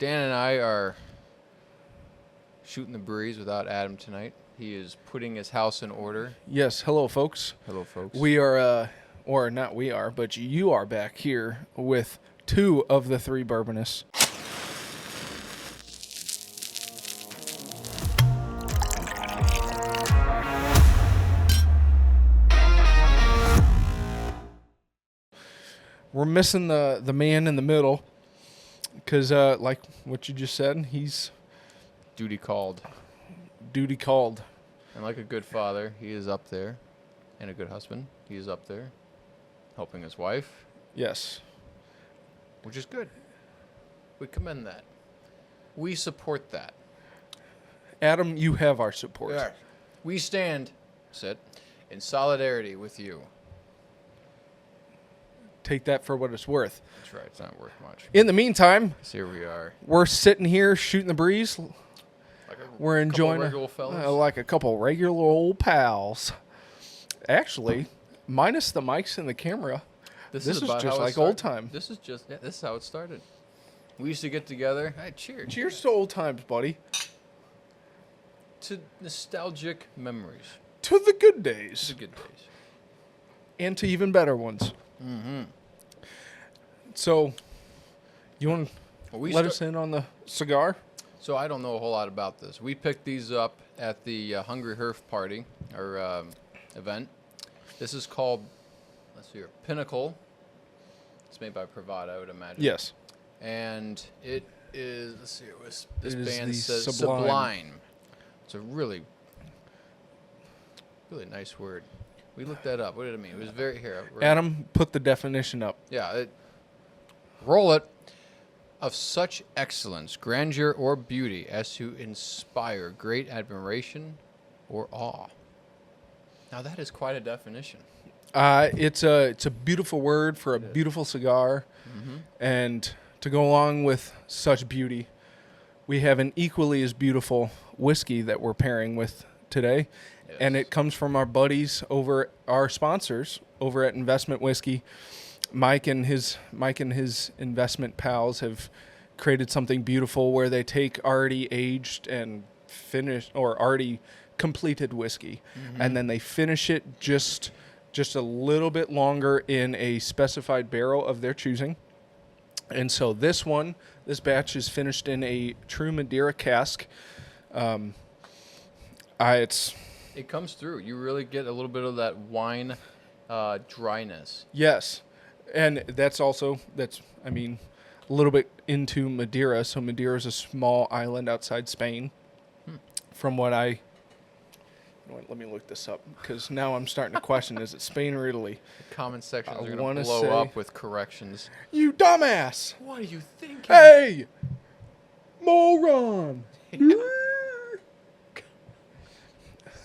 Dan and I are shooting the breeze without Adam tonight. He is putting his house in order. Yes, hello, folks. Hello, folks. We are, or not we are, but you are back here with 2 of the 3 bourbonists. We're missing the man in the middle because, like what you just said, he's Duty called. duty called. And like a good father, he is up there. And a good husband, he is up there helping his wife, Yes. which is good. We commend that. We support that. Adam, you have our support. We stand, in solidarity with you. Take that for what it's worth. That's right. It's not worth much. In the meantime, So here we are. we're sitting here shooting the breeze. Like We're enjoying regular fellas. like a couple regular old pals. Actually, minus the mics and the camera. This is about just how it like started. old time. This is how it started. We used to get together. Hey, cheers. Cheers to old times, buddy. To nostalgic memories. To the good To days. good days. And to even better ones. Mm-hmm. So, you want to Well, we let us in on the cigar? So I don't know a whole lot about this. We picked these up at the Hungry Herf party, or event. This is called, let's see here, Pinnacle. It's made by Pravada, I would imagine. Yes. And it is, let's see, this It is band the says Sublime. Sublime. It's a really, really nice word. We looked that up. What did it mean? It was very, here. Adam, put the definition up. Yeah. Roll it. Of such excellence, grandeur, or beauty as to inspire great admiration or awe. Now that is quite a definition. It's a beautiful word for a beautiful cigar. Mm-hmm. And to go along with such beauty, we have an equally as beautiful whiskey that we're pairing with today. Yes. And it comes from our buddies over, our sponsors over at Investment Whiskey. Mike and his investment pals have created something beautiful where they take already aged and finished or already completed whiskey, and then they finish it just a little bit longer in a specified barrel of their choosing. And so this batch is finished in a true Madeira cask. It comes through. You really get a little bit of that wine dryness. Yes. And that's a little bit into Madeira. So Madeira is a small island outside Spain. From what let me look this up, because now I'm starting to question, is it Spain or Italy? The comment sections I are going to wanna blow say- up with corrections. You dumbass! What are you thinking? Hey! Moron!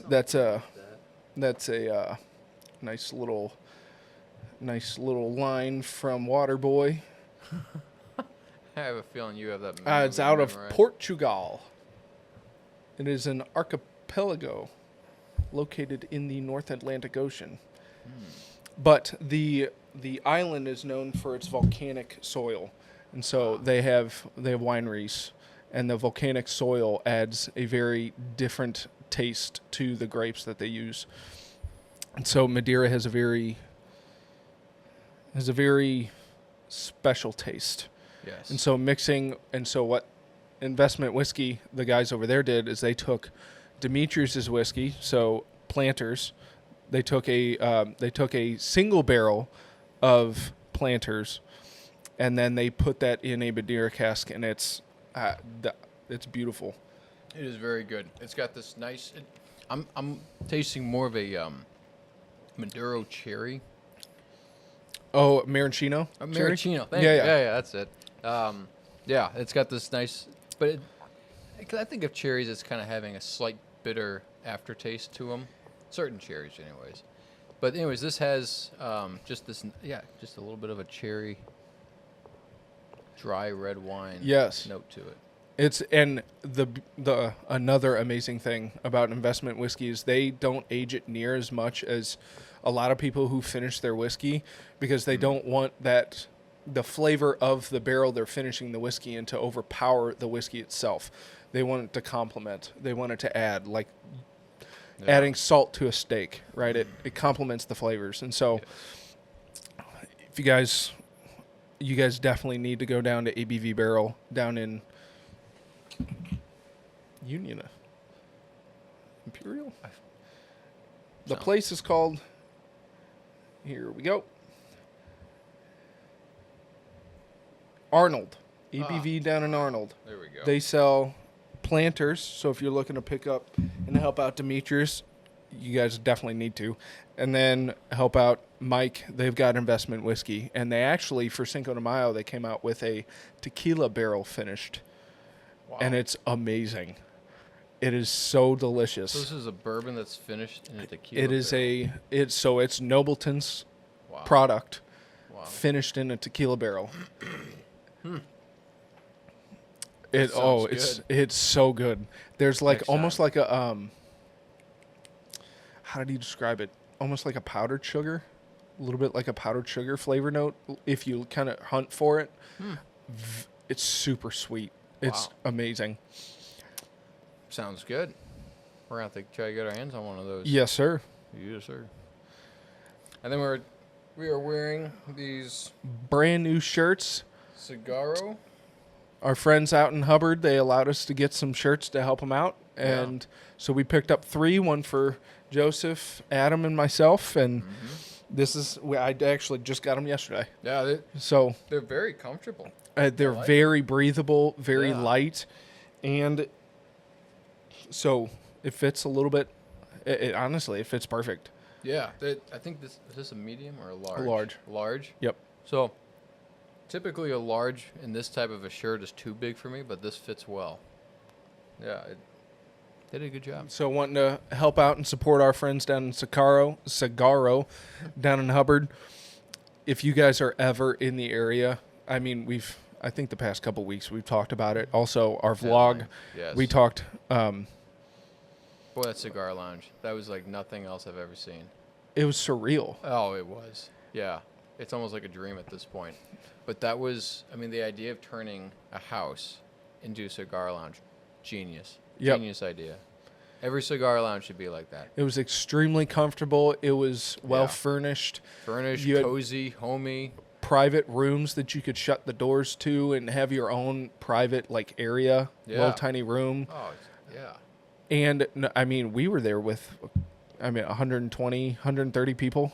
That's a nice little line from Waterboy. I have a feeling you have that. It's out of memorized. Portugal. It is an archipelago located in the North Atlantic Ocean. But the island is known for its volcanic soil. And so they have wineries, and the volcanic soil adds a very different taste to the grapes that they use. And so Madeira has a very special taste. Yes. And so what Investment Whiskey, the guys over there did, is they took Demetrius's whiskey, so Planters. They took a single barrel of Planters, and then they put that in a Madeira cask, and it's beautiful. It is very good. It's got this nice. I'm tasting more of a Maduro cherry. Oh, maraschino. Maraschino. Thank Yeah, you. yeah. Yeah, that's it. Yeah, it's got this nice, but I think of cherries as kind of having a slight bitter aftertaste to them. Certain cherries, anyways. But anyways, this has just a little bit of a cherry, dry red wine. Yes. Note to it. It's and the another amazing thing about Investment Whiskey is they don't age it near as much as a lot of people who finish their whiskey, because they don't want that the flavor of the barrel they're finishing the whiskey in to overpower the whiskey itself. They want it to complement. They want it to add, like adding salt to a steak, right? It complements the flavors. And so if you guys definitely need to go down to ABV Barrel down in Union. Imperial? The place is called, here we go, Arnold. ABV down in Arnold. There we go. They sell planters, so if you're looking to pick up and help out Demetrius, you guys definitely need to. And then help out Mike. They've got investment whiskey. And they actually, for Cinco de Mayo, they came out with a tequila barrel finished. Wow. And it's amazing. It is so delicious. So this is a bourbon that's finished in a tequila It is barrel. it's Nobleton's Wow. product Wow. finished in a tequila barrel. Sounds It's so good. There's like Next almost time. like a how did you describe it? Almost like a powdered sugar, a little bit like a powdered sugar flavor note. If you kind of hunt for it, it's super sweet. It's Wow. amazing. Sounds good. We're going to have to try to get our hands on one of those. Yes, sir. Yes, sir. And then we are wearing these Brand new shirts. Cigarro. Our friends out in Hubbard, they allowed us to get some shirts to help them out. And so we picked up 3, one for Joseph, Adam, and myself. And I actually just got them yesterday. Yeah, So they're very comfortable. they're like very breathable, very Yeah. light. And so it fits a little bit. Honestly, it fits perfect. Yeah, I think is this a medium or a large? large. Large? Yep. So typically a large in this type of a shirt is too big for me, but this fits well. Yeah, they did a good job. So wanting to help out and support our friends down in Cigarro down in Hubbard. If you guys are ever in the area, I mean, I think the past couple weeks we've talked about it. Also, our vlog, Yes. we talked. Boy, that cigar lounge. That was like nothing else I've ever seen. It was surreal. Oh, it was. Yeah. It's almost like a dream at this point. But that was, I mean, the idea of turning a house into a cigar lounge, genius. Yep. Genius idea. Every cigar lounge should be like that. It was extremely comfortable. It was well furnished. Furnished, You had- cozy, homey. Private rooms that you could shut the doors to and have your own private like area, Yeah. little tiny room. Oh, yeah. And I mean, we were there with, 120, 130 people.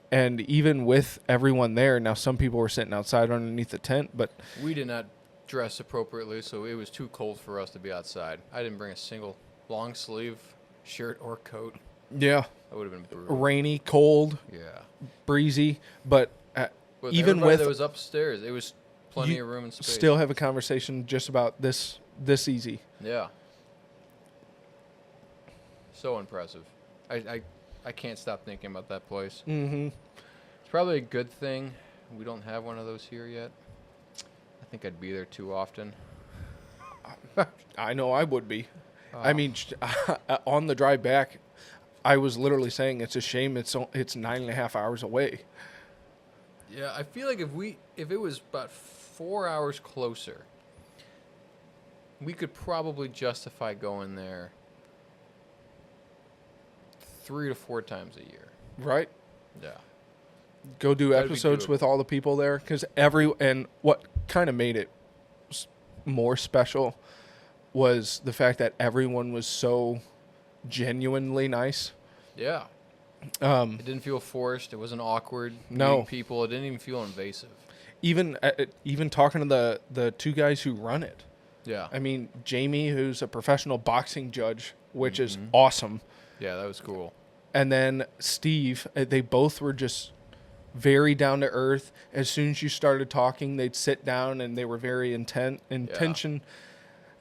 And even with everyone there, now some people were sitting outside underneath the tent, but We did not dress appropriately, so it was too cold for us to be outside. I didn't bring a single long sleeve shirt or coat. yeah, That would have been brutal. rainy, cold, Yeah. breezy. But But even everybody with that was upstairs, it was plenty you of room and space. still have a conversation just about this easy. Yeah. So impressive. I can't stop thinking about that place. Mm-hmm. It's probably a good thing we don't have one of those here yet. I think I'd be there too often. I know I would be. Oh. I mean, on the drive back, I was literally saying it's a shame it's 9.5 hours away. Yeah, I feel like if it was about 4 hours closer, we could probably justify going there 3 to 4 times a year. Right? Yeah. Go do That'd be episodes doable. with all the people there, because and what kind of made it more special was the fact that everyone was so genuinely nice. Yeah. It didn't feel forced. It wasn't awkward. No. meeting people. It didn't even feel invasive. Even talking to the 2 guys who run it. Yeah. I mean, Jamie, who's a professional boxing judge, which is Mm-hmm. awesome. Yeah, that was cool. And then Steve, they both were just very down to earth. As soon as you started talking, they'd sit down and they were very intention.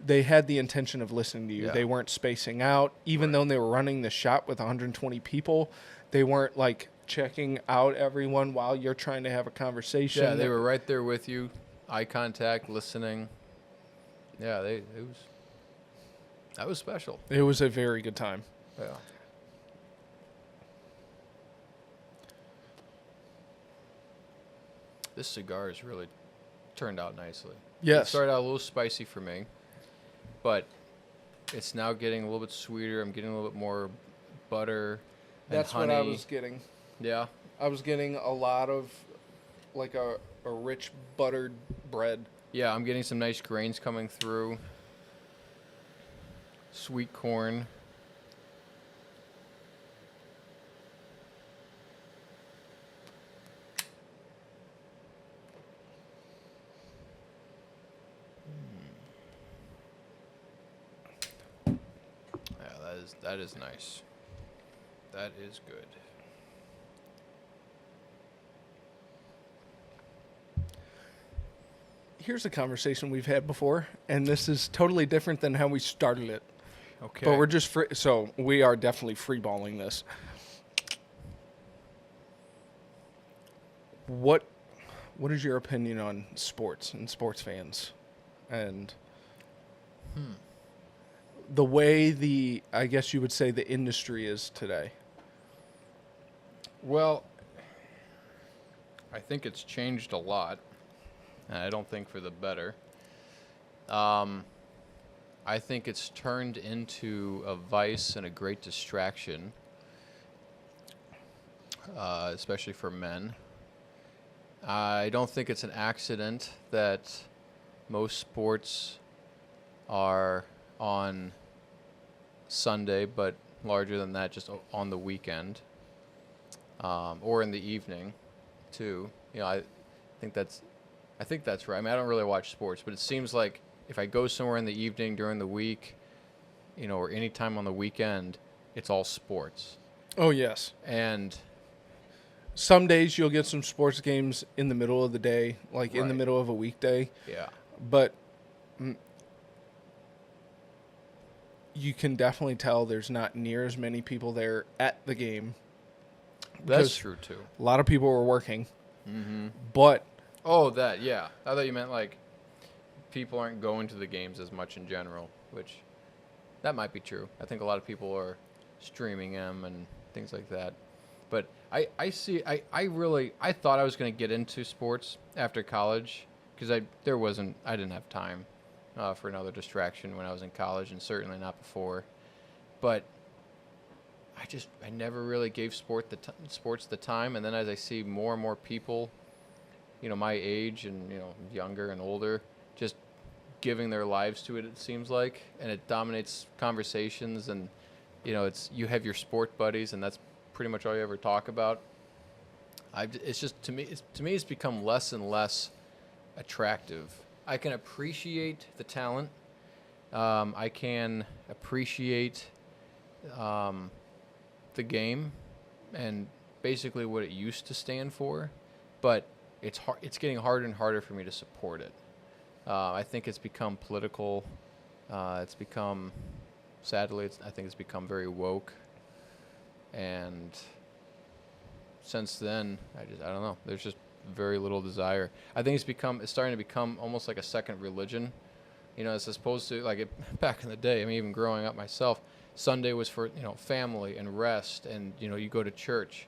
They had the intention of listening to you. Yeah. They weren't spacing out. Even though they were running the shop with 120 people, they weren't like checking out everyone while you're trying to have a conversation. Yeah, they were right there with you, eye contact, listening. Yeah, that was special. It was a very good time. Yeah. this cigar has really turned out nicely. It Yes. started out a little spicy for me, but it's now getting a little bit sweeter. I'm getting a little bit more butter and That's honey. what I was getting. Yeah. I was getting a lot of like a rich buttered bread. Yeah, I'm getting some nice grains coming through. Sweet corn. Yeah, that is nice. That is good. Here's a conversation we've had before, and this is totally different than how we started it. Okay. But we're just free, so we are definitely freeballing this. What is your opinion on sports and sports fans, and the way I guess you would say the industry is today? Well, I think it's changed a lot, and I don't think for the better. I think it's turned into a vice and a great distraction, especially for men. I don't think it's an accident that most sports are on Sunday, but larger than that, just on the weekend, or in the evening, too. You know, I think that's right. I mean, I don't really watch sports, but it seems like if I go somewhere in the evening during the week, you know, or any time on the weekend, it's all sports. Oh yes. And Some days you'll get some sports games in the middle of the day, like in the Right. middle of a weekday. yeah, But you can definitely tell there's not near as many people there at the game. that's Because true too. A lot of people were working. Mm-hmm. But Oh, that, yeah. I thought you meant like people aren't going to the games as much in general, which that might be true. I think a lot of people are streaming them and things like that. But I thought I was going to get into sports after college because I didn't have time for another distraction when I was in college, and certainly not before. But I never really gave sports the time, and then as I see more and more people, you know, my age and, you know, younger and older, just giving their lives to it seems like, and it dominates conversations, and, you know, you have your sport buddies, and that's pretty much all you ever talk about. It's just, to me, it's become less and less attractive. I can appreciate the talent. I can appreciate the game and basically what it used to stand for, but it's getting harder and harder for me to support it. I think it's become political. Sadly, I think it's become very woke. And since then, I don't know. There's just very little desire. I think it's starting to become almost like a second religion. You know, as opposed to back in the day. I mean, even growing up myself, Sunday was for, you know, family and rest, and, you know, you go to church.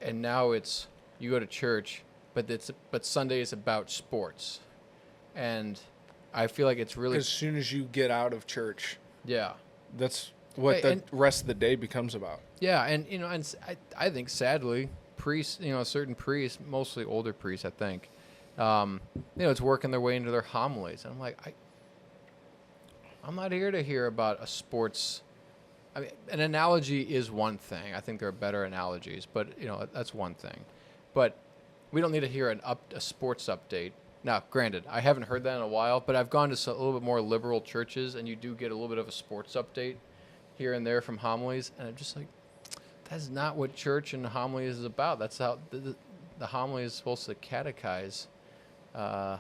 And now it's you go to church, but Sunday is about sports, and I feel like it's really as soon as you get out of church, yeah. that's what Hey, the and- rest of the day becomes about. Yeah, and, you know, and I think sadly, priests, you know, certain priests, mostly older priests, I think, you know, it's working their way into their homilies. And I'm like, I'm not here to hear about a sports. I mean, an analogy is one thing. I think there are better analogies, but, you know, that's one thing. But we don't need to hear a sports update. Now, granted, I haven't heard that in a while, but I've gone to a little bit more liberal churches, and you do get a little bit of a sports update here and there from homilies, and I'm just like, that's not what church and homily is about. That's how the homily is supposed to catechize the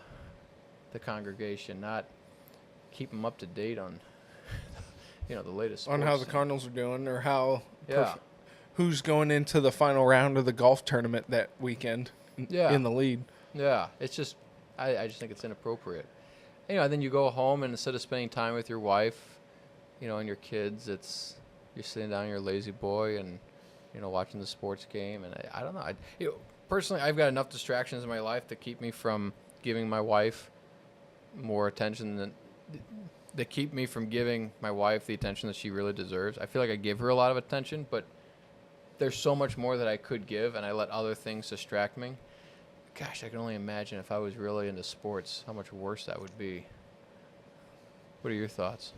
congregation, not keep them up to date on, you know, the latest On how the sports. Cardinals are doing, or how Yeah. who's going into the final round of the golf tournament that weekend Yeah. in the lead. Yeah, it's just, I just think it's inappropriate. You know, and then you go home, and instead of spending time with your wife, you know, and your kids, you're sitting down, you're a lazy boy, and, you know, watching the sports game, and I don't know. personally, I've got enough distractions in my life to keep me from giving my wife more attention than that keep me from giving my wife the attention that she really deserves. I feel like I give her a lot of attention, but there's so much more that I could give, and I let other things distract me. Gosh, I can only imagine if I was really into sports, how much worse that would be. What are your thoughts?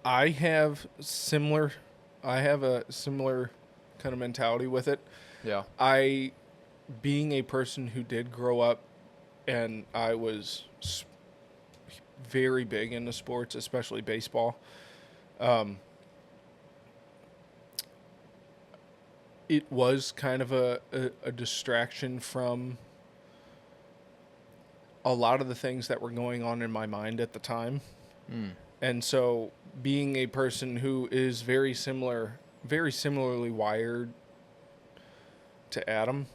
I have a similar kind of mentality with it. Yeah. Being a person who did grow up, and I was very big into sports, especially baseball. It was kind of a distraction from a lot of the things that were going on in my mind at the time. And so being a person who is very similarly wired to Adam,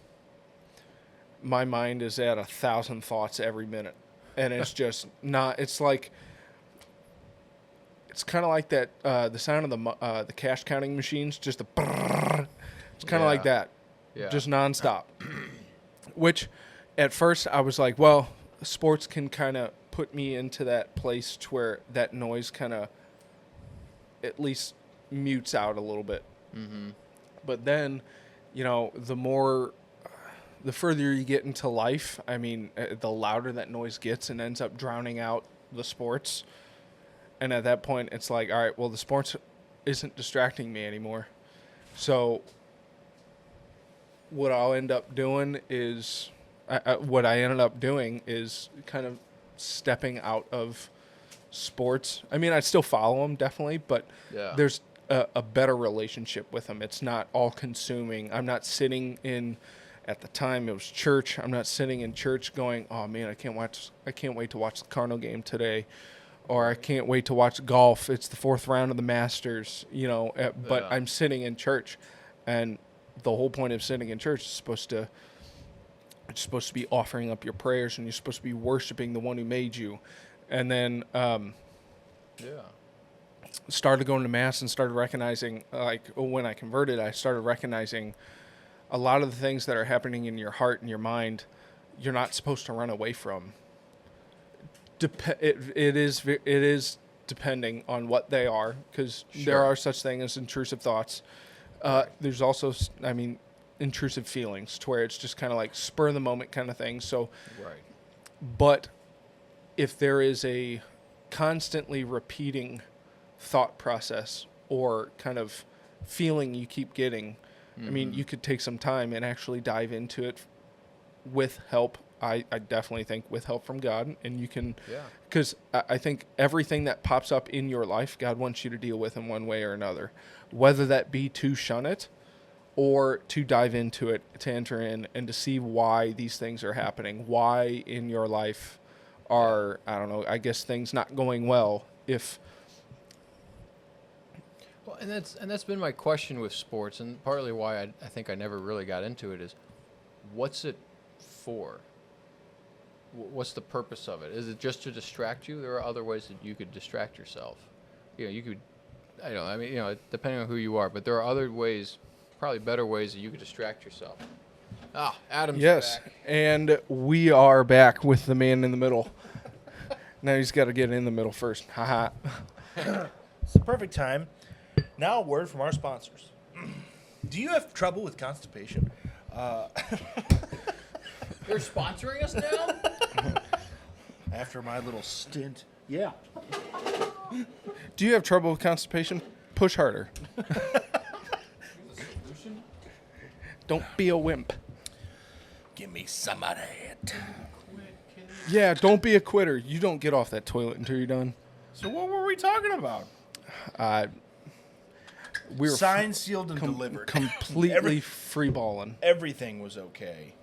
my mind is at 1,000 thoughts every minute. And it's just not, it's like, it's kind of like that, the sound of the cash counting machines, just the brrrr. It's kind of like that, just nonstop. Which, at first, I was like, well, sports can kind of put me into that place to where that noise kind of at least mutes out a little bit. Mm-hmm. But then, the further you get into life, I mean, the louder that noise gets and ends up drowning out the sports. And at that point, it's like, all right, well, the sports isn't distracting me anymore. So what I ended up doing is kind of stepping out of sports. I mean, I still follow them, definitely, but there's a better relationship with them. It's not all consuming. I'm not sitting in, at the time it was church. I'm not sitting in church going, oh man, I can't wait to watch the Cardinal game today. Or I can't wait to watch golf. It's the 4th round of the Masters, but I'm sitting in church, and the whole point of sitting in church is supposed to be offering up your prayers, and you're supposed to be worshiping the one who made you. And then started going to Mass and started recognizing, like when I converted, I started recognizing a lot of the things that are happening in your heart and your mind, you're not supposed to run away from. It is depending on what they are, because there are such things as intrusive thoughts. There's also, intrusive feelings, to where it's just kind of like spur of the moment kind of thing. So, but if there is a constantly repeating thought process or kind of feeling you keep getting, I mean, you could take some time and actually dive into it with help. I definitely think with help from God, and you can, because I think everything that pops up in your life, God wants you to deal with in one way or another, whether that be to shun it or to dive into it, to enter in and to see why these things are happening, why in your life are, I don't know, I guess things not going well. Well, and that's been my question with sports, and partly why I think I never really got into it is, what's it for? What's the purpose of it? Is it just to distract you? There are other ways that you could distract yourself. You could, depending on who you are, but there are other ways, probably better ways that you could distract yourself. Adam's back. And we are back with the man in the middle. Now he's got to get in the middle first. Haha. It's the perfect time. Now a word from our sponsors. Do you have trouble with constipation? They're sponsoring us now? After my little stint. Yeah. Do you have trouble with constipation? Push harder. Don't be a wimp. Give me some of that. Yeah, don't be a quitter. You don't get off that toilet until you're done. So what were we talking about? We were signed, sealed, and delivered. Completely free balling. Everything was okay.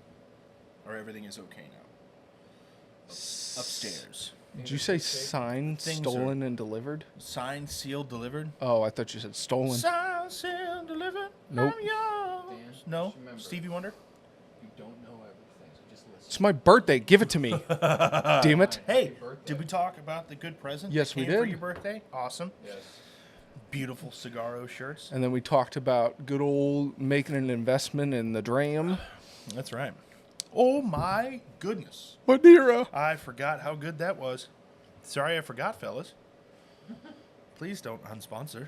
Or everything is okay now. Upstairs. Did you say signed, stolen, and delivered? Signed, sealed, delivered. Oh, I thought you said stolen. Signed, sealed, delivered. Nope. I'm yours. No? remember, Stevie Wonder? You don't know everything, so just listen. It's my birthday. Give it to me. Damn it. Hey, did we talk about the good present? Yes, that we came for did. your birthday? Awesome. Yes. Beautiful cigarro shirts. And then we talked about good old making an investment in the dram. That's right. Oh my goodness. Madeira. I forgot how good that was. Sorry I forgot, fellas. Please don't unsponsor.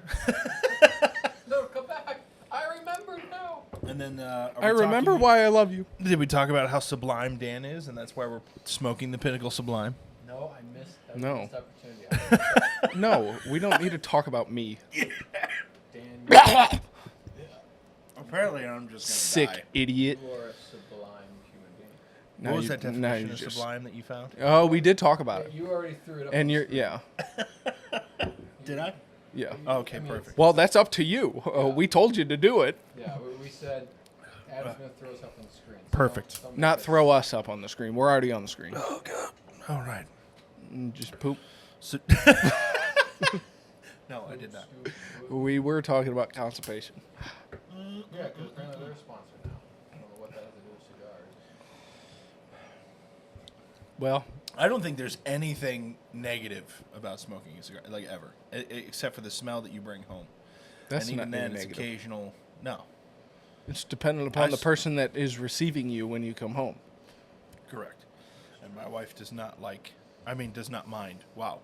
No, come back. I remember now. And then I remember why I love you. Did we talk about how Sublime Dan is, and that's why we're smoking the Pinnacle Sublime? No, I missed. No. Missed opportunity. No, we don't need to talk about me. Dan, Apparently, I'm just Sick idiot. you are a sublime human being. Now What was you- that now definition you of just- Sublime that you found? Oh, we did talk about it. You already threw it up. And on you're the screen. yeah. Did I? Yeah. Oh, okay, I mean, perfect. Well, that's up to you. We told you to do it. Yeah, we said Adam's gonna throw us up on the screen. So Perfect. don't Not make us- throw us up on the screen. We're already on the screen. Oh, God. All right. Just poop. So no, I did not. We were talking about constipation. Yeah, because apparently they're a sponsor now. I don't know what that has to do with cigars. Well, I don't think there's anything negative about smoking a cigar, like ever, except for the smell that you bring home. that's and even not then, negative. it's occasional. No, It's dependent upon the s- person that is receiving you when you come home. correct. And my wife does not like. I mean, does not mind. Wow.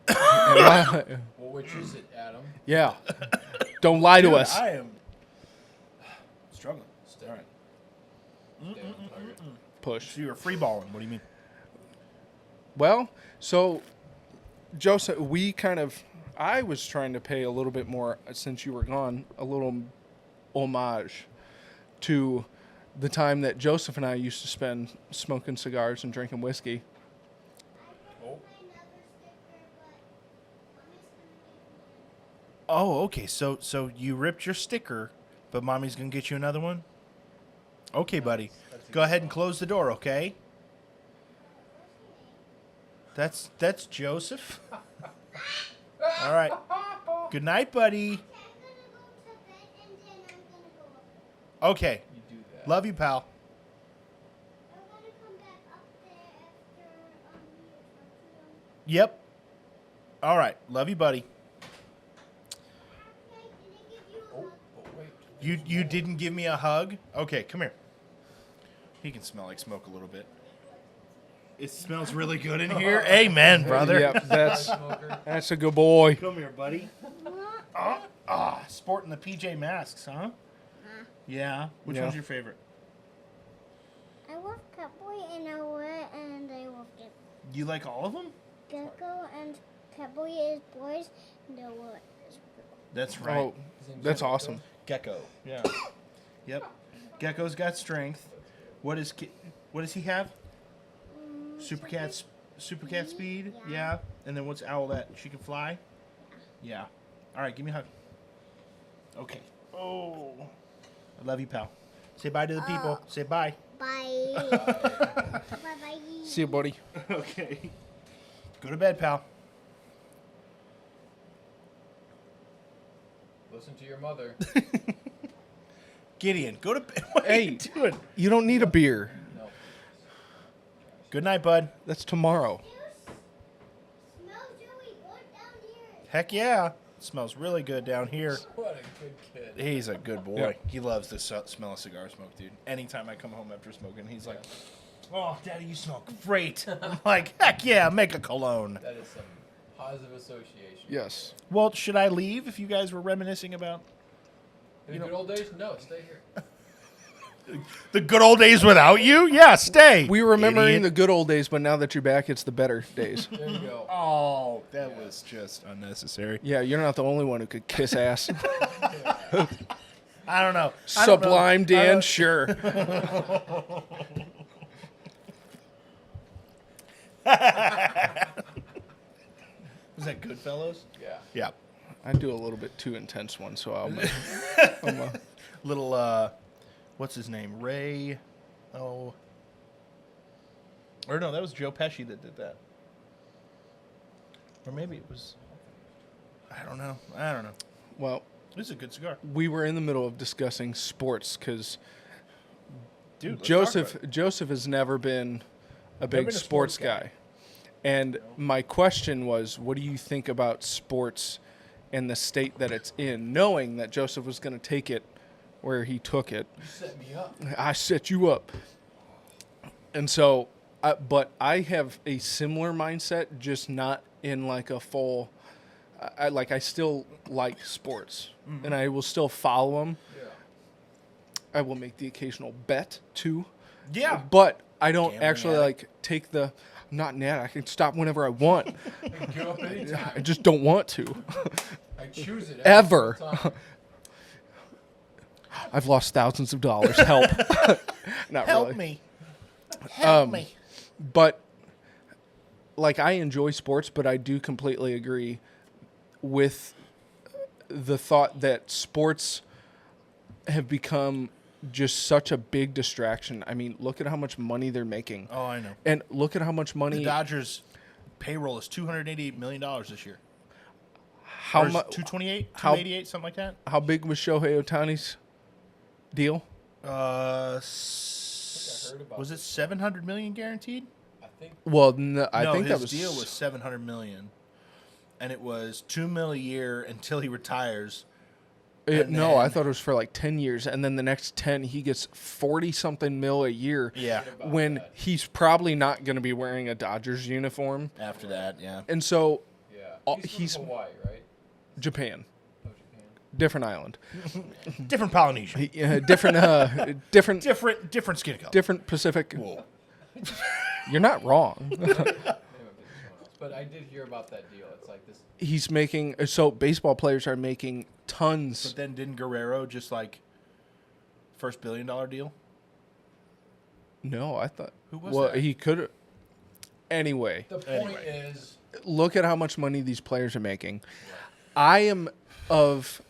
Well, which is it, Adam? Yeah. Don't lie to Dude, us. I am struggling. All right. Stay on target. Push. So you were free balling. What do you mean? Well, so Joseph, I was trying to pay a little bit more since you were gone, a little homage to the time that Joseph and I used to spend smoking cigars and drinking whiskey. Oh, okay. So you ripped your sticker, but mommy's gonna get you another one. Okay, buddy. Go ahead and close the door, okay? That's Joseph. All right. Good night, buddy. Okay. You do that. Love you, pal. Yep. All right. Love you, buddy. Oh, wait. You didn't give me a hug? Okay, come here. He can smell like smoke a little bit. It smells really good in here. Amen, brother. Yep, Smoker. that's a good boy. Come here, buddy. Sporting the PJ masks, huh? Yeah. Which Yeah. one's your favorite? I love Catboy and I love You like all of them? Gecko and Catboy is boys and Noah is girl. That's right. Oh, that's awesome. Gecko. Yeah. Yep. Gecko's got strength. What does he have? Super cat speed. Yeah. And then what's Owlette? She can fly. Yeah. All right. Give me a hug. Okay. Oh. I love you, pal. Say bye to the people. Say bye. Bye. Bye bye. See you, buddy. Okay. Go to bed, pal. Listen to your mother. Gideon, go to bed. What are Hey. you doing? You don't need a beer. No. Good night, bud. That's tomorrow. Smells really good down here. Heck yeah. It smells really good down here. What a good kid. He's a good boy. Yeah. He loves the smell of cigar smoke, dude. Anytime I come home after smoking, he's like, "Oh, Daddy, you smell great." I'm like, "Heck yeah, make a cologne." That is some positive association. Yes. Well, should I leave if you guys were reminiscing about In the good old days? No, stay here. the good old days without you? Yeah, stay. We were remembering idiot. the good old days, but now that you're back, it's the better days. There you go. Oh, that was just unnecessary. Yeah, you're not the only one who could kiss ass. I don't know. Sublime Dan, sure. Was that Goodfellas? Yeah. Yeah. I do a little bit too intense one, so I'm Little, what's his name? Ray. Oh. Or no, that was Joe Pesci that did that. Or maybe it was. I don't know. well, This is a good cigar. we were in the middle of discussing sports because Dude, let's talk Joseph about it. Joseph has never been a big been a sports sports guy. And my question was, what do you think about sports and the state that it's in, knowing that Joseph was going to take it where he took it. You set me up. I set you up. And so, but I have a similar mindset, just not in like a full. I still like sports, and I will still follow them. Yeah. I will make the occasional bet too. Yeah. But I don't Gambling actually addict. like take the. I'm not an addict. I can stop whenever I want. Give up I anytime. just don't want to. I choose it Ever. every time. I've lost thousands of dollars. Help. Not Help really. me. Help me. But like I enjoy sports, but I do completely agree with the thought that sports have become just such a big distraction. I mean, look at how much money they're making. Oh, I know. And look at how much The money Dodgers payroll is $288 million this year. how Or is it much 228, how- 288, something like that. how big was Shohei Ohtani's deal? heard about Was it 700 million guaranteed? I think Well, no, I no, think his that was deal was 700 million, and it was $2 million a year until he retires. and no, I then- thought it was for like 10 years, and then the next 10 he gets 40 something mil a year. Yeah. When he's probably not going to be wearing a Dodgers uniform. After that, yeah. And so yeah. He's He's from Hawaii, right? Japan, Oh, Japan. different island, Different Polynesian. different Different skin color. different Pacific. Whoa. You're not wrong. But I did hear about that deal. It's like this. He's making so baseball players are making tons. But then didn't Guerrero just like first $1 billion deal? No, I thought. Who was well, that? he could. Anyway, The point is, look at how much money these players are making. I am of,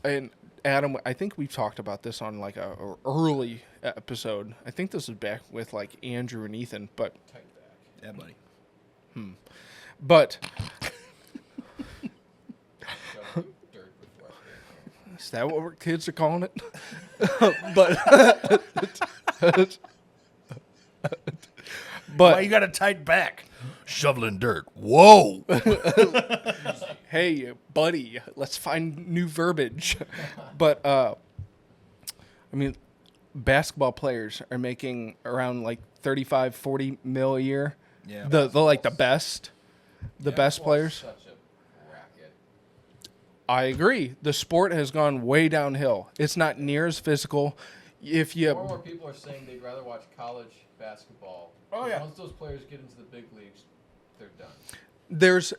and Adam, I think we've talked about this on like a early episode. I think this is back with like Andrew and Ethan, but tight back. Yeah, buddy. but Shove dirt before I is that what kids are calling it? but Why you got a tight back? Shoveling dirt. Whoa. hey, buddy, let's find new verbiage. But I mean, basketball players are making around like 35, 40 mil a year. Yeah. The like the best players. Such a racket. I agree. The sport has gone way downhill. It's not near as physical. If More and you more people are saying they'd rather watch college basketball. Oh, 'Cause yeah. Once those players get into the big leagues, they're done. there's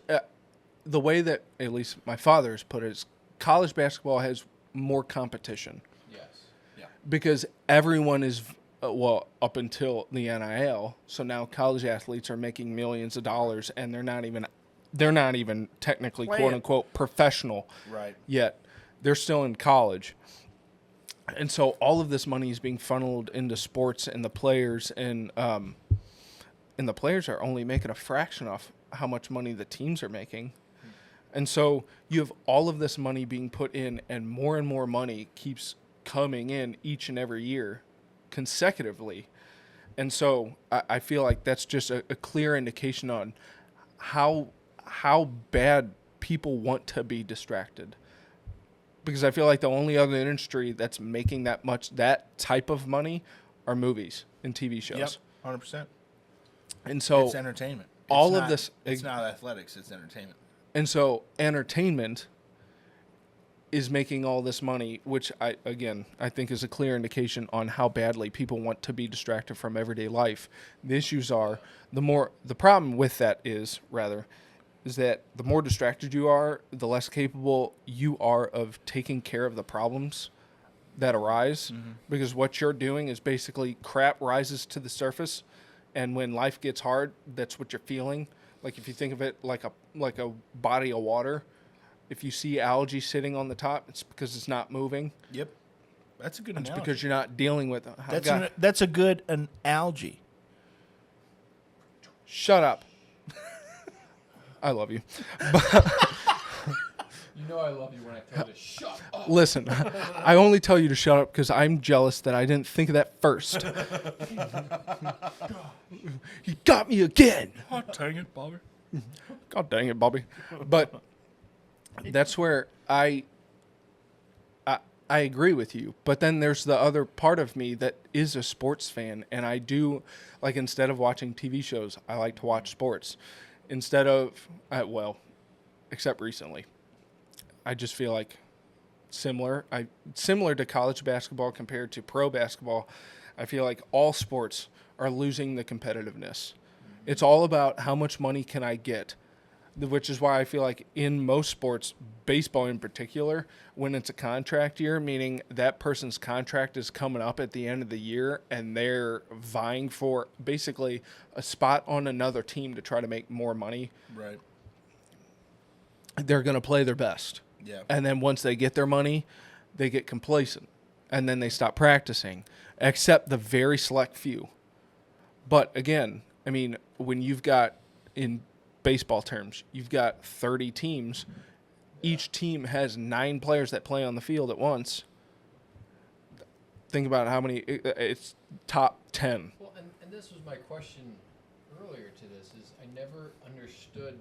the way that at least my father has put it is college basketball has more competition Yes. Yeah. because everyone is well up until the NIL. So now college athletes are making millions of dollars and they're not even technically Playing. quote unquote professional Right. yet. They're still in college. And so all of this money is being funneled into sports and the players and the players are only making a fraction of how much money the teams are making. And so you have all of this money being put in and more money keeps coming in each and every year consecutively. And so I feel like that's just a clear indication on how bad people want to be distracted. Because I feel like the only other industry that's making that type of money are movies and TV shows. Yep. 100%. And so It's entertainment. all It's of not- this- It's not athletics. It's entertainment. And so entertainment is making all this money, which I think is a clear indication on how badly people want to be distracted from everyday life. The issues are the problem with that is that the more distracted you are, the less capable you are of taking care of the problems that arise. Because what you're doing is basically crap rises to the surface, and when life gets hard, that's what you're feeling. Like if you think of it like a body of water, if you see algae sitting on the top, it's because it's not moving. Yep. That's a good It's analogy. because you're not dealing with. That's a good algae. Shut up. I love you. You know I love you when I tell you to shut up. Listen, I only tell you to shut up because I'm jealous that I didn't think of that first. You got me again. Oh, dang it, Bobby. God dang it, Bobby. But that's where I I agree with you, but then there's the other part of me that is a sports fan, and I do, like, instead of watching TV shows, I like to watch sports. Instead of, well, except recently, I just feel like similar to college basketball compared to pro basketball, I feel like all sports are losing the competitiveness. It's all about how much money can I get, which is why I feel like in most sports, baseball in particular, when it's a contract year, meaning that person's contract is coming up at the end of the year and they're vying for basically a spot on another team to try to make more money, Right. they're going to play their best. Yeah. And then once they get their money, they get complacent and then they stop practicing, except the very select few. But again, I mean, when you've got, in baseball terms, you've got 30 teams. Each team has 9 players that play on the field at once. Think about how many, it's top 10. Well, and this was my question earlier to this, is I never understood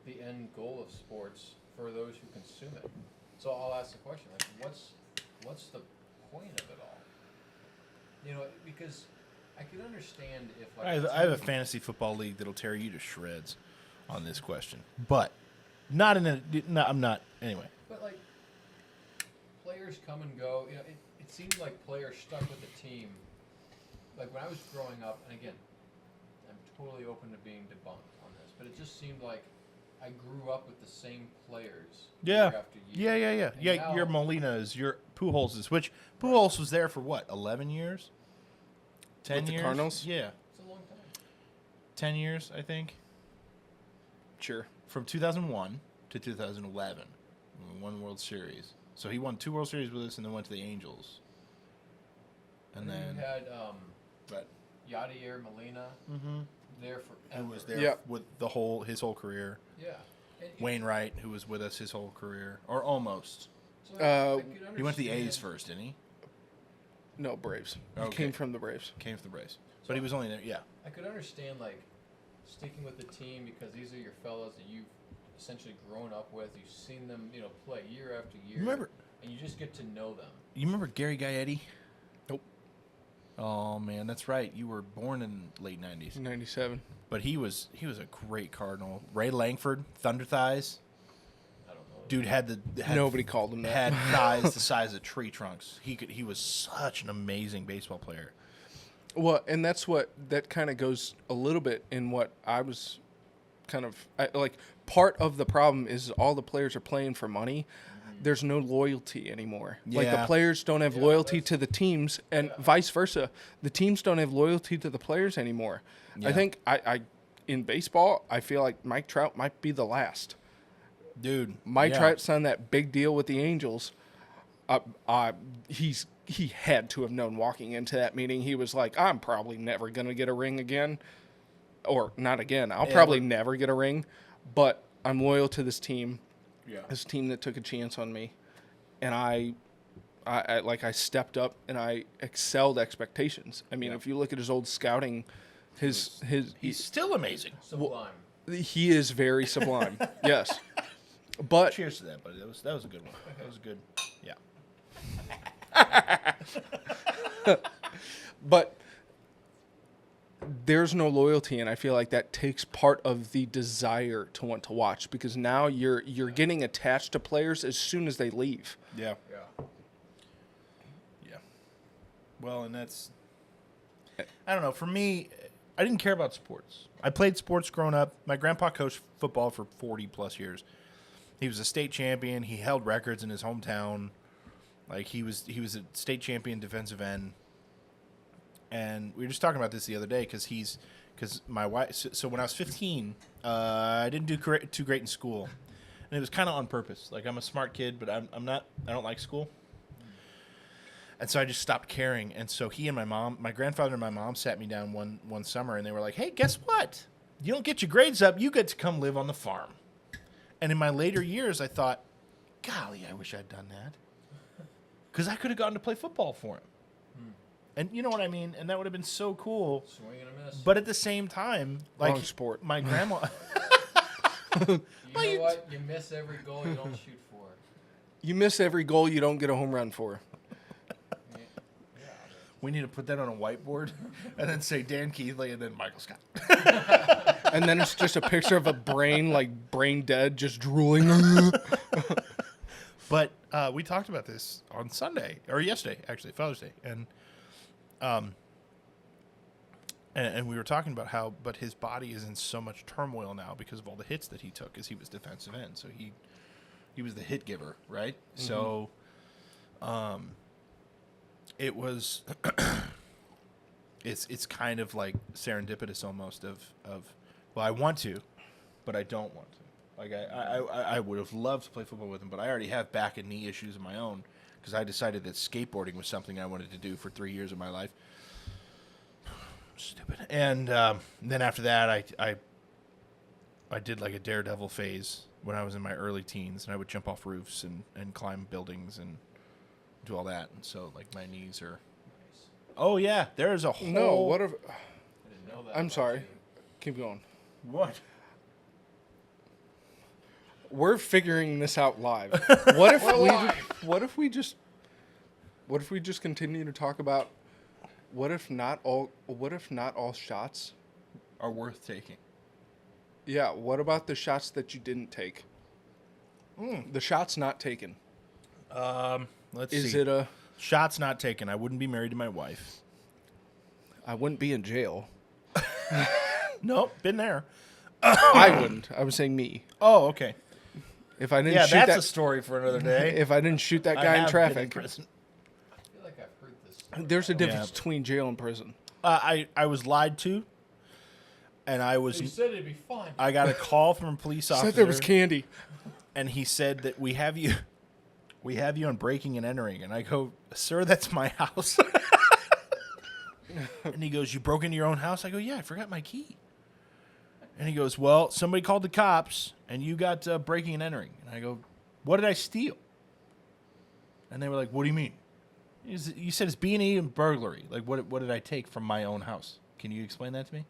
the end goal of sports for those who consume it. So I'll ask the question, like, what's the point of it all? You know, because I could understand if, like, I have a fantasy football league that'll tear you to shreds on this question, but not in a. No, I'm not. Anyway. But, like, players come and go. You know, it seems like players stuck with the team. Like, when I was growing up, and again, I'm totally open to being debunked on this, but it just seemed like I grew up with the same players Yeah. year after year. Yeah. And Yeah. now- Your Molina's, your Pujols', which Pujols was there for what? 11 years. 10 With the years. Cardinals? Yeah, It's a long time. 10 years, I think. Sure. From 2001 to 2011, we won World Series. So he won 2 World Series with us, and then went to the Angels. And And then then you had but Yadier Molina there forever. who was there Yeah. with his whole career. Yeah. And- Wainwright, who was with us his whole career, or almost. so Uh, could He went to the A's understand- first, didn't he? No, Braves. He Okay. came from the Braves. Came for the Braves, but he was only there. Yeah. I could understand, like, sticking with the team because these are your fellows that you've essentially grown up with. You've seen them, you know, play year after year. Remember- and you just get to know them. You remember Gary Gaetti? Nope. Oh man, that's right. You were born in late '90s, 97. but he was a great Cardinal. Ray Langford, Thunder Thighs. I don't know. Dude had Nobody called him that. had thighs the size of tree trunks. He was such an amazing baseball player. Well, and that kind of goes a little bit in what I was kind of like. Part of the problem is all the players are playing for money. There's no loyalty anymore. Like, the Yeah. players don't have loyalty to the teams, and vice versa. The teams don't have loyalty to the players anymore. Yeah. I think I in baseball, I feel like Mike Trout might be the last. Dude, Mike yeah. Trout signed that big deal with the Angels. He had to have known walking into that meeting. He was like, I'm probably never going to get a ring again. Or not again. I'll probably never get a ring. But I'm loyal to this team. Yeah. This team that took a chance on me. And I stepped up and I excelled expectations. I mean, if you look at his old scouting, He's still amazing. Sublime. he is very sublime. Yes. But Cheers to that, buddy. That was a good one. That was a good. Yeah. But there's no loyalty, and I feel like that takes part of the desire to want to watch, because now you're getting attached to players as soon as they leave. Yeah. Yeah. Yeah. Well, and that's. I don't know. For me, I didn't care about sports. I played sports growing up. My grandpa coached football for 40 plus years. He was a state champion. He held records in his hometown. Like, he was a state champion defensive end. And we were just talking about this the other day because my wife. So when I was 15, I didn't do too great in school, and it was kind of on purpose. Like, I'm a smart kid, but I'm not. I don't like school. And so I just stopped caring. And so he and my grandfather and my mom sat me down one summer, and they were like, "Hey, guess what? You don't get your grades up. You get to come live on the farm." And in my later years, I thought, golly, I wish I'd done that. Because I could have gotten to play football for him. And you know what I mean? And that would have been so cool. Swing and a miss. But at the same time, like, Wrong sport. my grandma... you know what? You miss every goal you don't shoot for. You miss every goal you don't get a home run for. We need to put that on a whiteboard and then say Dan Keithley and then Michael Scott. And then it's just a picture of a brain, like brain dead, just drooling. But we talked about this on Sunday, or yesterday, actually, Father's Day. And we were talking about how, but his body is in so much turmoil now because of all the hits that he took as he was defensive end. So he was the hit giver, right? Mm-hmm. So it was, it's kind of like serendipitous almost of, well, I want to, but I don't want to. Like I would have loved to play football with him, but I already have back and knee issues of my own because I decided that skateboarding was something I wanted to do for 3 years of my life. Stupid. And then after that, I did like a daredevil phase when I was in my early teens, and I would jump off roofs and climb buildings and do all that. And so like my knees are. Oh yeah, there's a whole. No, what if? I didn't know that. I'm sorry. Keep going. What? We're figuring this out live. What if we just continue to talk about what if not all shots Are worth taking. Yeah, what about the shots that you didn't take? The shots not taken. Let's see. Is it a shots not taken? I wouldn't be married to my wife. I wouldn't be in jail. Nope, been there. I wouldn't. I was saying me. Oh, okay. If I didn't Yeah, shoot that's that a story for another day. if I didn't shoot that I guy in have traffic. been in prison. I feel like I've heard this story. There's a difference Yeah. between jail and prison. I was lied to, and I was. You said it'd be fine. I got a call from a police officer. Said there was candy. And he said that we have you on breaking and entering. And I go, sir, that's my house. And he goes, you broke into your own house? I go, yeah, I forgot my key. And he goes, well, somebody called the cops, and you got breaking and entering. And I go, what did I steal? And they were like, what do you mean? You said it's B&E and burglary. Like, what did I take from my own house? Can you explain that to me?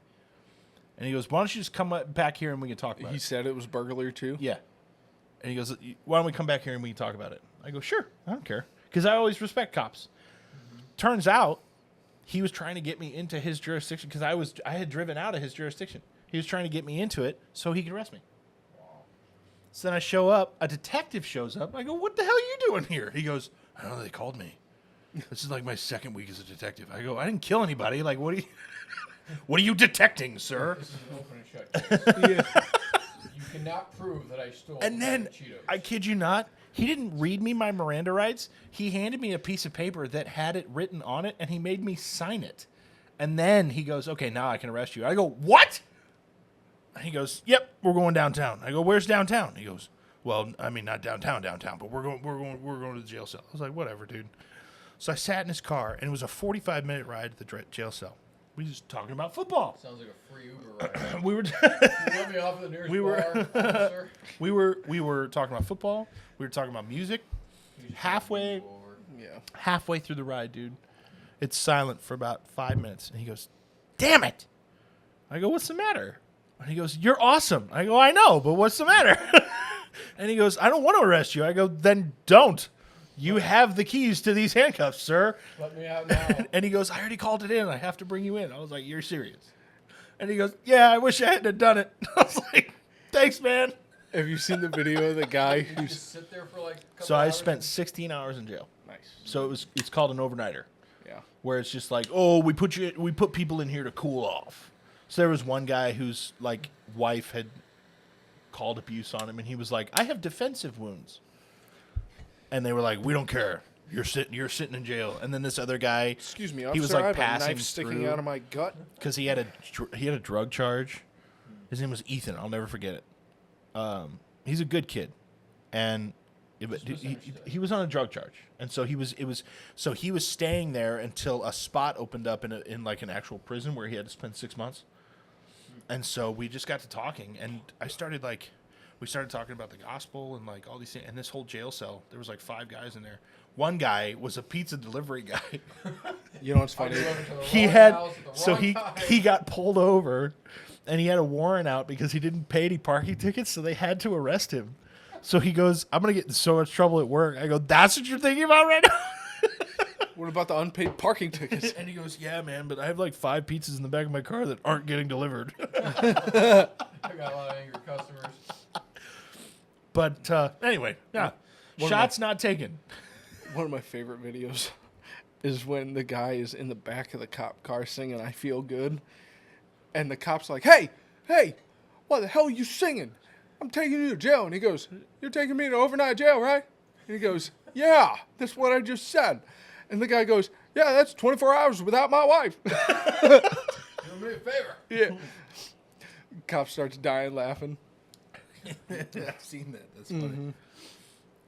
And he goes, why don't you just come back here and we can talk about He it? said it was burglary too? Yeah. And he goes, why don't we come back here and we can talk about it? I go, sure, I don't care. Because I always respect cops. Mm-hmm. Turns out he was trying to get me into his jurisdiction because I had driven out of his jurisdiction. He was trying to get me into it so he could arrest me. Wow. So then I show up. A detective shows up. I go, what the hell are you doing here? He goes, I don't know, they called me. This is like my second week as a detective. I go, I didn't kill anybody. Like, what are you detecting, sir? This is an open and shut case. Yeah. You cannot prove that I stole And then, Cheetos. I kid you not, he didn't read me my Miranda rights. He handed me a piece of paper that had it written on it, and he made me sign it. And then he goes, okay, now I can arrest you. I go, what? And he goes, yep, we're going downtown. I go, where's downtown? He goes, well, I mean, not downtown, but we're going to the jail cell. I was like, whatever, dude. So I sat in his car, and it was a 45-minute ride to the jail cell. We were just talking about football. Sounds like a free Uber ride. We were You let me off at the nearest bar, officer? we were talking about football. We were talking about music. Halfway through the ride, dude, it's silent for about 5 minutes, and he goes, "Damn it!" I go, "What's the matter?" And he goes, "You're awesome." I go, "I know, but what's the matter?" And he goes, "I don't want to arrest you." I go, "Then don't. You have the keys to these handcuffs, sir." Let me out now. And he goes, "I already called it in. I have to bring you in." I was like, "You're serious?" And he goes, "Yeah, I wish I hadn't have done it." I was like, "Thanks, man." Have you seen the video of the guy You who's just sit there for like a couple So I hours spent 16 hours in jail. nice? So it's called an overnighter, Yeah. where it's just like, oh, we put people in here to cool off. So there was one guy whose like wife had called abuse on him, and he was like, "I have defensive wounds," and they were like, "We don't care. You're sitting in jail." And then this other guy, Excuse me, officer, he was like I have a passing knife sticking through out of my gut. because he had a drug charge. His name was Ethan. I'll never forget it. He's a good kid, and he was on a drug charge, and so he was staying there until a spot opened up in like an actual prison where he had to spend 6 months. And so we just got to talking, and we started talking about the gospel and like all these things. And this whole jail cell, there was like 5 guys in there. One guy was a pizza delivery guy. You know what's I funny? drove into the He wrong had house at the so wrong he time. he got pulled over, and he had a warrant out because he didn't pay any parking tickets, so they had to arrest him. So he goes, I'm going to get in so much trouble at work. I go, that's what you're thinking about right now? What about the unpaid parking tickets? And he goes, yeah, man, but I have like 5 pizzas in the back of my car that aren't getting delivered. I got a lot of angry customers. But anyway, yeah. Shots not taken. One of my favorite videos is when the guy is in the back of the cop car singing I Feel Good. And the cop's like, hey, what the hell are you singing? I'm taking you to jail. And he goes, you're taking me to overnight jail, right? And he goes, yeah, that's what I just said. And the guy goes, yeah, that's 24 hours without my wife. Do me a favor. Yeah. Cop starts dying laughing. I've seen that. That's funny.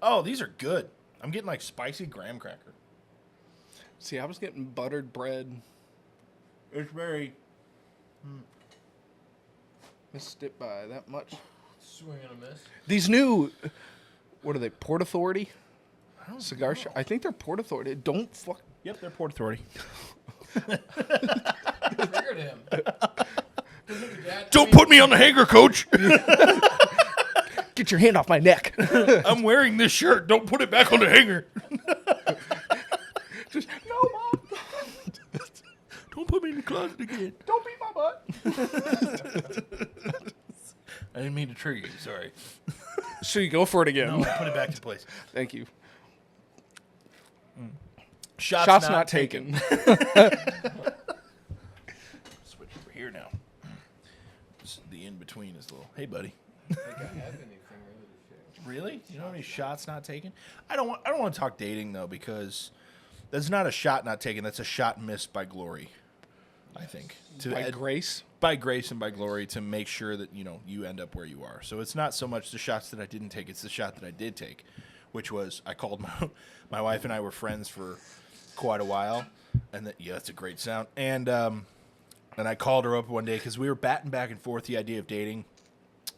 Oh, these are good. I'm getting like spicy graham cracker. See, I was getting buttered bread. It's very... Missed it by that much. Swing and a miss. These new, what are they, Port Authority? Cigar shop. I think they're Port Authority. Don't fuck. Yep, they're Port Authority. Triggered him. Don't put me on the hanger, coach. Get your hand off my neck. I'm wearing this shirt. Don't put it back on the hanger. Just, no, Mom. Don't put me in the closet again. Don't beat my butt. I didn't mean to trigger you. Sorry. So you go for it again. No, put it back in place. Thank you. Shots not taken. Switch over here now. The in between is a little. Hey, buddy. I think I have anything really to share. Really? You know how many shots not taken? I don't want to talk dating though, because that's not a shot not taken. That's a shot missed by glory. I think By grace. by grace and by glory, to make sure that you end up where you are. So it's not so much the shots that I didn't take; it's the shot that I did take, which was I called my wife and I were friends for quite a while, and that's a great sound. And I called her up one day because we were batting back and forth the idea of dating,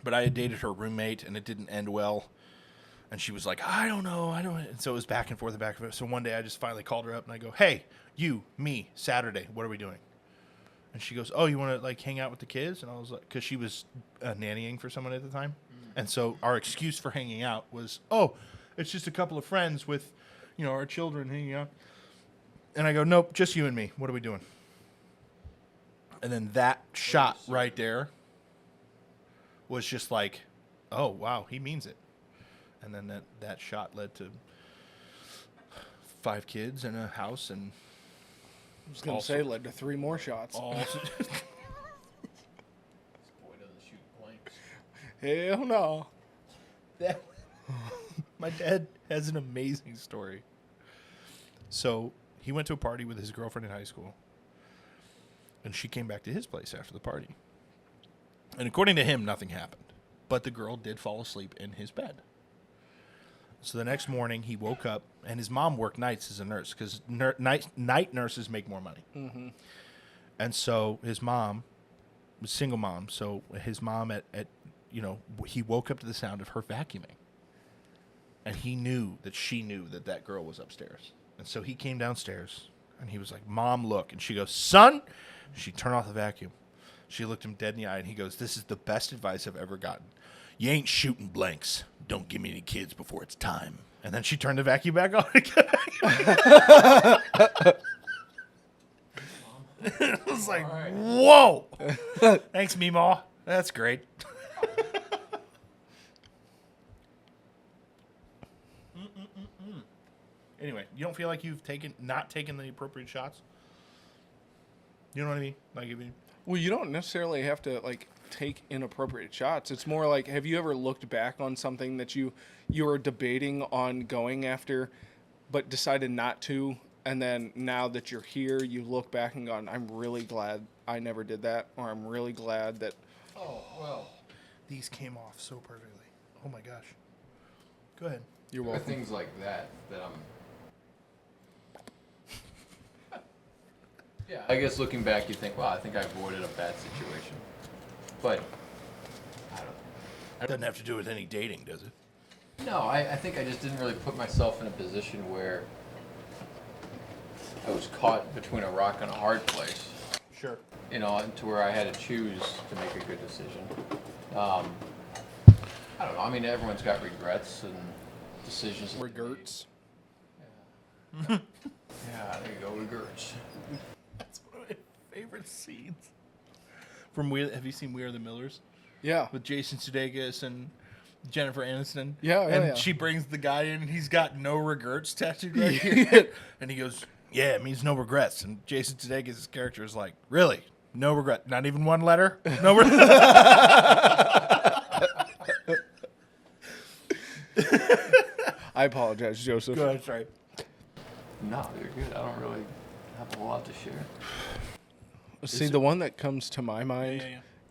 but I had dated her roommate and it didn't end well. And she was like, I don't know. And so it was back and forth and back and forth. So one day I just finally called her up and I go, hey, you, me, Saturday, what are we doing? And she goes, oh, you want to like hang out with the kids? And I was like, because she was nannying for someone at the time. And so our excuse for hanging out was, oh, it's just a couple of friends with, our children hanging out. And I go, nope, just you and me. What are we doing? And then that shot right there was just like, oh, wow, he means it. And then that shot led to 5 kids and a house and... I was going to say, led to 3 more shots. Also, This boy doesn't shoot blanks. Hell no. my dad has an amazing story. So he went to a party with his girlfriend in high school. And she came back to his place after the party. And according to him, nothing happened. But the girl did fall asleep in his bed. So the next morning, he woke up, and his mom worked nights as a nurse, because night nurses make more money. Mm-hmm. And so his mom was single mom. So his mom he woke up to the sound of her vacuuming. And he knew that she knew that girl was upstairs. And so he came downstairs, and he was like, Mom, look. And she goes, son. She turned off the vacuum. She looked him dead in the eye, and he goes, this is the best advice I've ever gotten. You ain't shooting blanks. Don't give me any kids before it's time. And then she turned the vacuum back on again. I was like, whoa. Thanks, Meemaw. That's great. Anyway, you don't feel like you've not taken the appropriate shots? You know what I mean? Well, you don't necessarily have to take inappropriate shots. It's more like, have you ever looked back on something that you were debating on going after, but decided not to, and then now that you're here, you look back and gone, I'm really glad I never did that, or I'm really glad that. Oh, well. These came off so perfectly. Oh my gosh. Go ahead. You're There are welcome. things like that I'm... Yeah, I guess looking back, you think, wow, I think I avoided a bad situation. But, I don't know. That doesn't have to do with any dating, does it? No, I think I just didn't really put myself in a position where I was caught between a rock and a hard place. Sure. To where I had to choose to make a good decision. I I don't know. I mean, everyone's got regrets and decisions. Regrets. Yeah, there you go, regrets. That's one of my favorite scenes. From have you seen We Are the Millers? Yeah. With Jason Sudeikis and Jennifer Aniston. Yeah, And she brings the guy in, and he's got no regrets tattooed right here. And he goes, yeah, it means no regrets. And Jason Sudeikis' character is like, really? No regret? Not even one letter? No regret? I apologize, Joseph. Go ahead, sorry. No, you're good. I don't really have a lot to share. See, the one that comes to my mind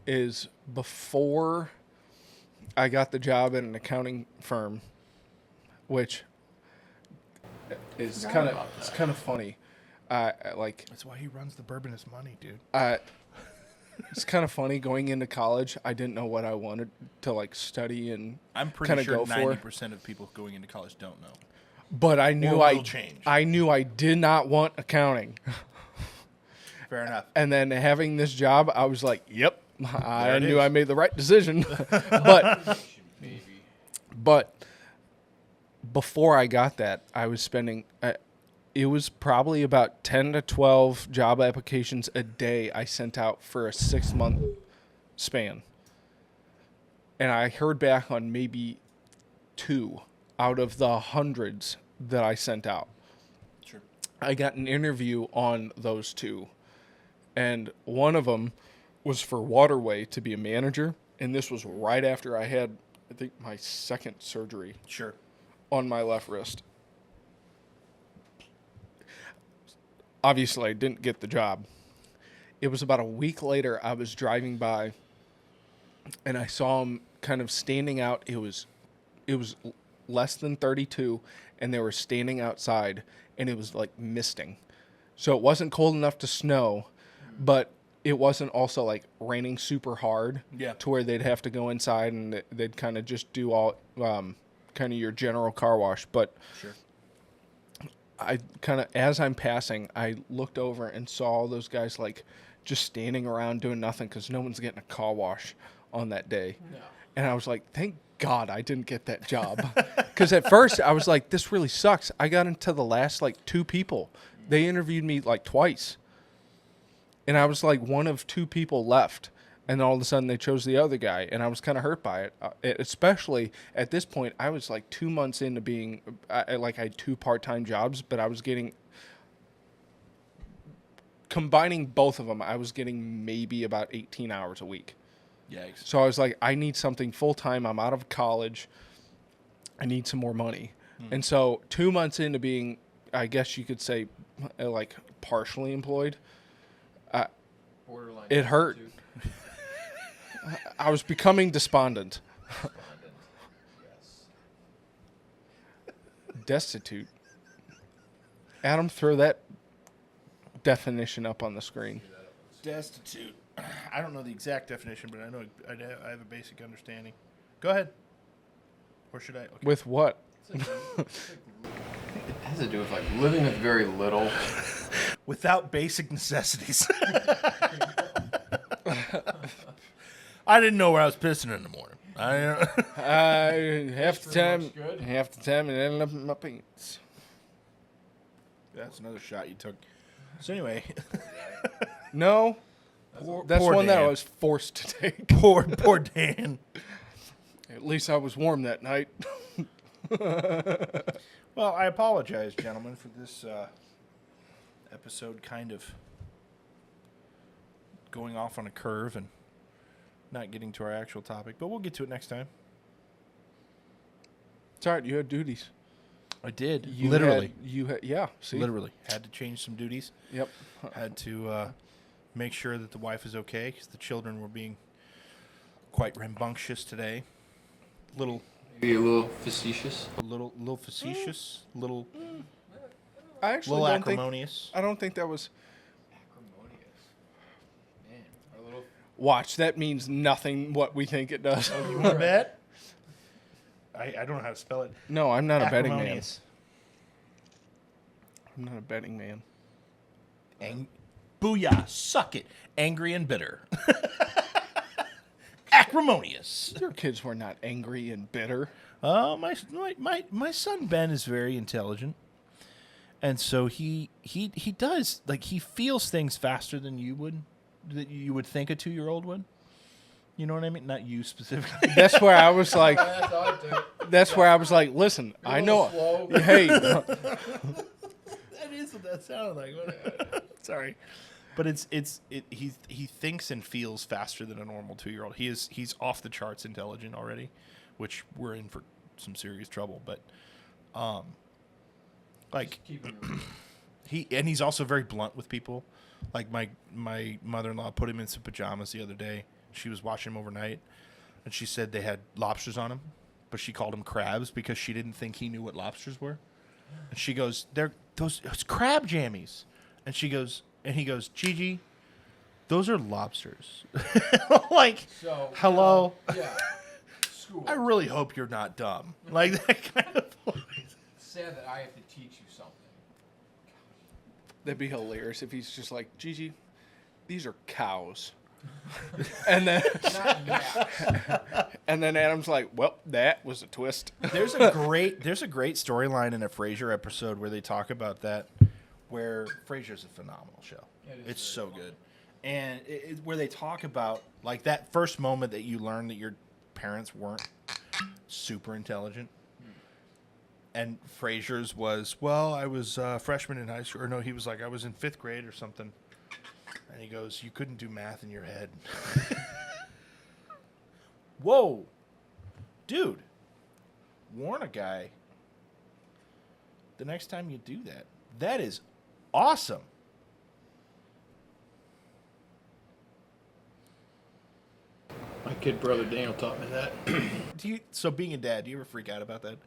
is before I got the job at an accounting firm, which is kind of funny. That's why he runs the Bourbon is Money, dude. It's kind of funny going into college. I didn't know what I wanted to like study and I'm pretty sure go 90% of people going into college don't know. But I knew I knew I did not want accounting. Fair enough. And then having this job, I was like, "Yep, I knew is. I made the right decision." but before I got that, I was spending. It was probably about 10 to 12 job applications a day I sent out for a 6-month span, and I heard back on maybe 2 out of the hundreds that I sent out. Sure. I got an interview on those 2. And one of them was for Waterway to be a manager. And this was right after I had, I think, my second surgery Sure. on my left wrist. Obviously, I didn't get the job. It was about a week later, I was driving by, and I saw him kind of standing out. It was less than 32, and they were standing outside, and it was like misting. So it wasn't cold enough to snow, but it wasn't also like raining super hard to where they'd have to go inside and they'd kind of just do all kind of your general car wash. But Sure. I kind of, as I'm passing, I looked over and saw all those guys like just standing around doing nothing because no one's getting a car wash on that day. No. And I was like, thank God I didn't get that job. Because at first I was like, this really sucks. I got into the last like 2 people. They interviewed me like twice. And I was like one of 2 people left. And all of a sudden they chose the other guy. And I was kind of hurt by it. Especially at this point, I was like 2 months into being, I had 2 part-time jobs, but I was getting, combining both of them, I was getting maybe about 18 hours a week. Yikes. So I was like, I need something full-time. I'm out of college. I need some more money. And so 2 months into being, I guess you could say, like partially employed, Borderline. it hurt. I was becoming despondent. Yes. Destitute. Adam, throw that definition up on the screen. Destitute. I don't know the exact definition, but I know I have a basic understanding. Go ahead. Or should I? Okay. With what? It has to do with like living with very little. Without basic necessities. I didn't know where I was pissing in the morning. Half the time, it ended up in my pants. That's another shot you took. So anyway, No, that's poor one that I Dan. was forced to take. poor Dan. At least I was warm that night. Well, I apologize, gentlemen, for this episode kind of going off on a curve and not getting to our actual topic, but we'll get to it next time. It's all right. You had duties. I did. You Literally. Yeah. See. Literally. Had to change some duties. Yep. Had to make sure that the wife is okay because the children were being quite rambunctious today. Maybe a little facetious. Little facetious, little I actually little don't think. acrimonious. I don't think that was. Acrimonious. Man, our little. Watch. That means nothing. What we think it does. You want to bet? I don't know how to spell it. No, I'm not a betting man. Acrimonious. I'm not a betting man. Booyah! Suck it. Angry and bitter. acrimonious. Your kids were not angry and bitter. My son Ben is very intelligent, and so he does like he feels things faster than you would think a 2-year-old would. You know what I mean? Not you specifically. That's where I was like, That's how I do. that's where I was like, listen, You're a I little know. slow. Hey, That is what that sounded like. Sorry, but he thinks and feels faster than a normal 2-year-old. He's off the charts intelligent already, which we're in for some serious trouble. But like Keep it real. he's also very blunt with people. Like my mother-in-law put him in some pajamas the other day. She was watching him overnight, and she said they had lobsters on them, but she called them crabs because she didn't think he knew what lobsters were. And she goes, it's crab jammies. And he goes, Gigi, those are lobsters. Like, So, hello? Yeah. School. I really hope you're not dumb. Like that kind of voice. Sad that I have to teach you something. that'd be hilarious if he's just like, Gigi, these are cows. and then Not that. and then Adam's like, well, that was a twist. There's a great storyline in a Frasier episode where they talk about that, where Frasier's a phenomenal show. It's so good. And where they talk about like that first moment that you learn that your parents weren't super intelligent. And Frasier's was, well, I was a freshman in high school. Or no, he was like, I was in 5th grade or something. And he goes, you couldn't do math in your head. Whoa. Dude. Warn a guy the next time you do that. That is awesome. My kid brother Daniel taught me that. So being a dad, do you ever freak out about that?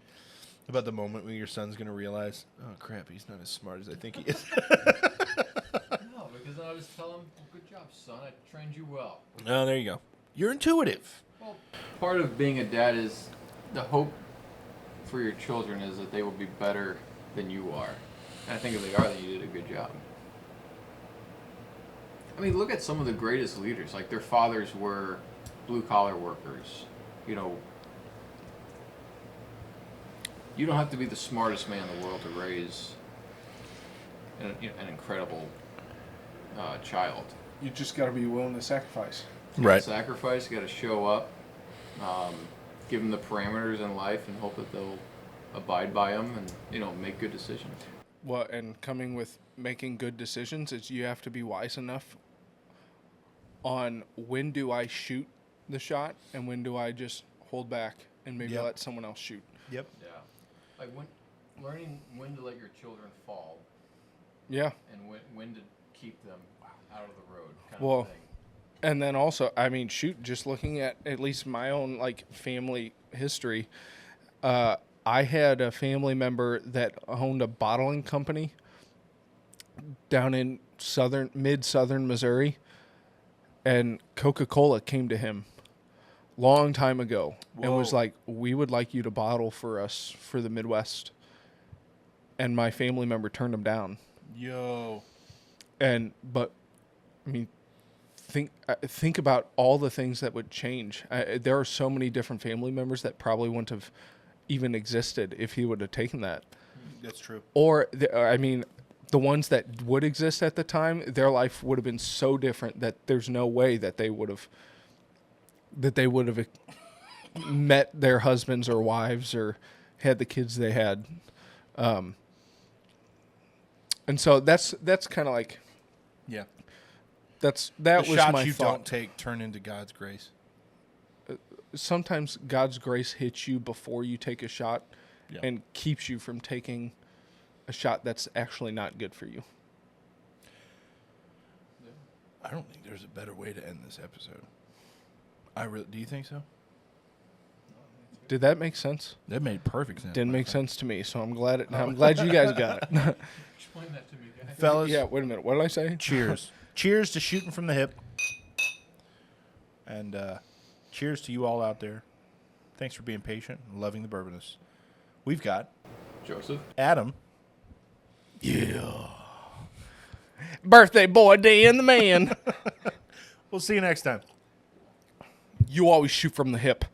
About the moment when your son's going to realize, oh, crap, he's not as smart as I think he is. No, because I always tell him, well, good job, son. I trained you well. Oh, there you go. You're intuitive. Well, part of being a dad is the hope for your children is that they will be better than you are. And I think if they are, then you did a good job. I mean, look at some of the greatest leaders. Like, their fathers were blue-collar workers. You know, you don't have to be the smartest man in the world to raise an incredible child. You just got to be willing to sacrifice. Right. Sacrifice, you got to show up, give them the parameters in life, and hope that they'll abide by them and make good decisions. Well, and coming with making good decisions is you have to be wise enough on when do I shoot the shot and when do I just hold back and maybe let someone else shoot. Yep. Yeah, like learning when to let your children fall. Yeah. And when to keep them out of the road, kind Well, of thing. And then also, I mean, shoot, just looking at least my own family history, I had a family member that owned a bottling company down in mid-southern Missouri, and Coca-Cola came to him long time ago and was like, we would like you to bottle for us for the Midwest. And my family member turned him down. Yo. But I mean, think about all the things that would change. There are so many different family members that probably wouldn't have even existed if he would have taken that. That's true. Or, the ones that would exist at the time, their life would have been so different that there's no way that they would have met their husbands or wives or had the kids they had. And so that's kind of like, Yeah. that The was shots my you thought. don't take turn into God's grace. Sometimes God's grace hits you before you take a shot and keeps you from taking a shot that's actually not good for you. I don't think there's a better way to end this episode. Do you think so? Did that make sense? That made perfect sense. Didn't make sense to me, so I'm glad you guys got it. Explain that to me, guys. Fellas, Yeah, wait a minute. What did I say? cheers. Cheers to shooting from the hip. And cheers to you all out there. Thanks for being patient and loving the bourbonness. We've got Joseph. Adam. Yeah. Birthday boy, Dan the man. We'll see you next time. You always shoot from the hip.